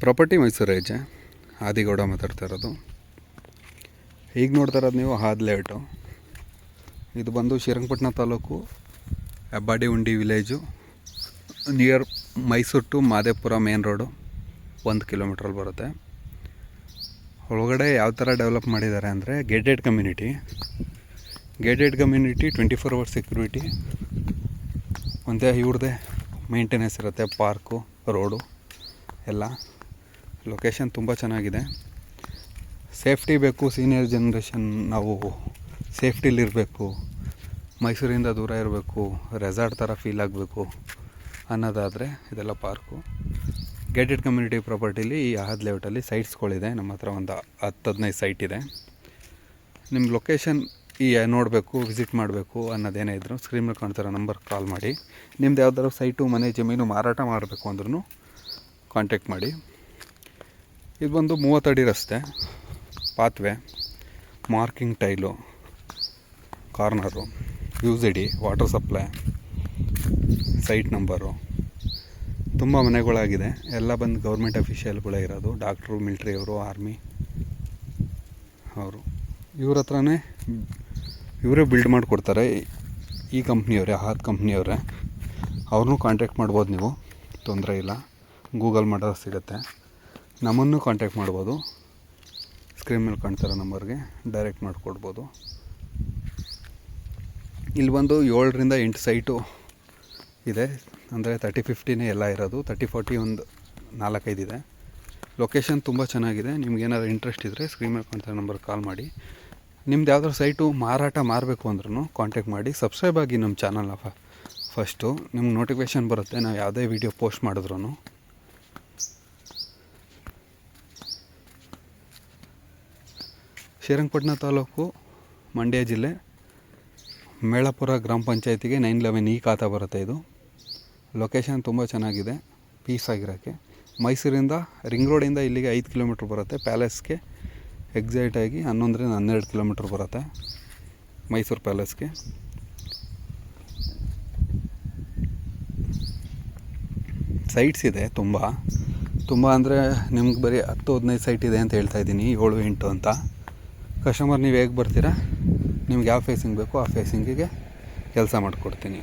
Property Mysuru ಏಜೆ ಆದಿಗೌಡ ಮಾತಾಡ್ತಾ ಇರೋದು. ಈಗ ನೋಡ್ತಾ ಇರೋದು ನೀವು ಹಾದ್ ಲೇಔಟು. ಇದು ಬಂದು ಶ್ರೀರಂಗಪಟ್ಟಣ ತಾಲೂಕು ಹೆಬ್ಬಾಡಿ ಉಂಡಿ village, near Mysuru to Madepura main road 1 ಕಿಲೋಮೀಟ್ರಲ್ಲಿ ಬರುತ್ತೆ. ಒಳಗಡೆ ಯಾವ ಥರ ಡೆವಲಪ್ ಮಾಡಿದ್ದಾರೆ ಅಂದರೆ ಗೇಟೆಡ್ ಕಮ್ಯುನಿಟಿ 24 ಅವರ್ಸ್ ಸೆಕ್ಯೂರಿಟಿ, ಒಂದೇ ಇವ್ರದ್ದೇ ಮೇಂಟೆನೆನ್ಸ್ ಇರುತ್ತೆ, ಪಾರ್ಕು, ರೋಡು ಎಲ್ಲ. ಲೊಕೇಶನ್ ತುಂಬ ಚೆನ್ನಾಗಿದೆ. ಸೇಫ್ಟಿ ಬೇಕು, ಸೀನಿಯರ್ ಜನ್ರೇಷನ್ ನಾವು ಸೇಫ್ಟಿಲಿರಬೇಕು, ಮೈಸೂರಿಂದ ದೂರ ಇರಬೇಕು, ರೆಸಾರ್ಟ್ ಥರ ಫೀಲ್ ಆಗಬೇಕು ಅನ್ನೋದಾದರೆ ಇದೆಲ್ಲ ಪಾರ್ಕು. ಗೇಟೆಡ್ ಕಮ್ಯುನಿಟಿ ಪ್ರಾಪರ್ಟಿಲಿ ಈ ಆಹಾದ್ ಲೇಔಟಲ್ಲಿ ಸೈಟ್ಸ್ಗಳಿದೆ. ನಮ್ಮ ಹತ್ರ ಒಂದು 10-15 ಸೈಟ್ ಇದೆ. ನಿಮ್ಮ ಲೊಕೇಶನ್ ನೋಡಬೇಕು, ವಿಸಿಟ್ ಮಾಡಬೇಕು ಅನ್ನೋದೇನೇ ಇದ್ದರೂ ಸ್ಕ್ರೀನ್ ಮೇಲೆ ಕಾಣ್ತಿರೋ ನಂಬರ್ ಕಾಲ್ ಮಾಡಿ. ನಿಮ್ದು ಯಾವ್ದಾದ್ರು ಸೈಟು, ಮನೆ, ಜಮೀನು ಮಾರಾಟ ಮಾಡಬೇಕು ಅಂದ್ರೂ ಕಾಂಟ್ಯಾಕ್ಟ್ ಮಾಡಿ. ಇದು ಬಂದು 30 ಅಡಿ ರಸ್ತೆ, pathway, marking tile, corner, UGD, water supply, site number, ತುಂಬ ಮನೆಗಳಾಗಿದೆ. ಎಲ್ಲ ಬಂದು ಗೌರ್ಮೆಂಟ್ ಅಫಿಷಿಯಲ್ಗಳೇ ಇರೋದು, ಡಾಕ್ಟ್ರು, ಮಿಲ್ಟ್ರಿಯವರು, ಆರ್ಮಿ ಅವರು. ಇವ್ರ ಹತ್ರನೇ ಇವರೇ ಬಿಲ್ಡ್ ಮಾಡಿಕೊಡ್ತಾರೆ. ಈ ಕಂಪ್ನಿಯವರೇ, ಆಹಾದ್ ಕಂಪ್ನಿಯವರೇ. ಅವ್ರನ್ನೂ ಕಾಂಟ್ಯಾಕ್ಟ್ ಮಾಡ್ಬೋದು ನೀವು, ತೊಂದರೆ ಇಲ್ಲ. ಗೂಗಲ್ ಮಾಡೋದು ಸಿಗುತ್ತೆ. ನಮ್ಮನ್ನು ಕಾಂಟ್ಯಾಕ್ಟ್ ಮಾಡ್ಬೋದು. ಸ್ಕ್ರೀನ್ ಮೇಲೆ ಕಾಣ್ತಿರೋ ನಂಬರ್ಗೆ ಡೈರೆಕ್ಟ್ ಮಾಡಿಕೊಡ್ಬೋದು. ಇಲ್ಲಿ ಬಂದು 7ರಿಂದ 8 ಸೈಟು ಇದೆ. ಅಂದರೆ 30-50ನೇ ಎಲ್ಲ ಇರೋದು. 30-40 ಒಂದು 4-5 ಇದೆ. ಲೊಕೇಶನ್ ತುಂಬ ಚೆನ್ನಾಗಿದೆ. ನಿಮ್ಗೇನಾದ್ರು ಇಂಟ್ರೆಸ್ಟ್ ಇದ್ದರೆ ಸ್ಕ್ರೀನ್ ಮೇಲೆ ಕಾಣ್ತಿರೋ ನಂಬರ್ಗೆ ಕಾಲ್ ಮಾಡಿ. ನಿಮ್ದು ಯಾವ್ದಾದ್ರು ಸೈಟು ಮಾರಾಟ ಮಾರಬೇಕು ಅಂದ್ರೂ ಕಾಂಟ್ಯಾಕ್ಟ್ ಮಾಡಿ. ಸಬ್ಸ್ಕ್ರೈಬ್ ಆಗಿ ನಮ್ಮ ಚಾನಲ್ನ ಫಸ್ಟು, ನಿಮ್ಗೆ ನೋಟಿಫಿಕೇಷನ್ ಬರುತ್ತೆ ನಾವು ಯಾವುದೇ ವೀಡಿಯೋ ಪೋಸ್ಟ್ ಮಾಡಿದ್ರೂ. ಶ್ರೀರಂಗಪಟ್ಟಣ ತಾಲೂಕು, ಮಂಡ್ಯ ಜಿಲ್ಲೆ, ಮೇಳಪುರ ಗ್ರಾಮ ಪಂಚಾಯತಿಗೆ 911 ಈ ಖಾತಾ ಬರುತ್ತೆ. ಇದು ಲೊಕೇಶನ್ ತುಂಬ ಚೆನ್ನಾಗಿದೆ, ಪೀಸ್ ಆಗಿರೋಕ್ಕೆ. ಮೈಸೂರಿಂದ ರಿಂಗ್ ರೋಡಿಂದ ಇಲ್ಲಿಗೆ 5 ಕಿಲೋಮೀಟ್ರ್ ಬರುತ್ತೆ. ಪ್ಯಾಲೇಸ್ಗೆ ಎಕ್ಸಾಕ್ಟಾಗಿ 11ರಿಂದ 12 ಕಿಲೋಮೀಟ್ರ್ ಬರುತ್ತೆ ಮೈಸೂರು ಪ್ಯಾಲೇಸ್ಗೆ. ಸೈಟ್ಸ್ ಇದೆ ತುಂಬ ಅಂದರೆ ನಿಮ್ಗೆ ಬರೀ 10-15 ಸೈಟ್ ಇದೆ ಅಂತ ಹೇಳ್ತಾ ಇದ್ದೀನಿ, 7-8 ಅಂತ. ಕಸ್ಟಮರ್ ನೀವು ಹೇಗೆ ಬರ್ತೀರಾ, ನಿಮ್ಗೆ ಯಾವ ಫೇಸಿಂಗ್ ಬೇಕೋ ಆ ಫೇಸಿಂಗಿಗೆ ಕೆಲಸ ಮಾಡಿಕೊಡ್ತೀನಿ.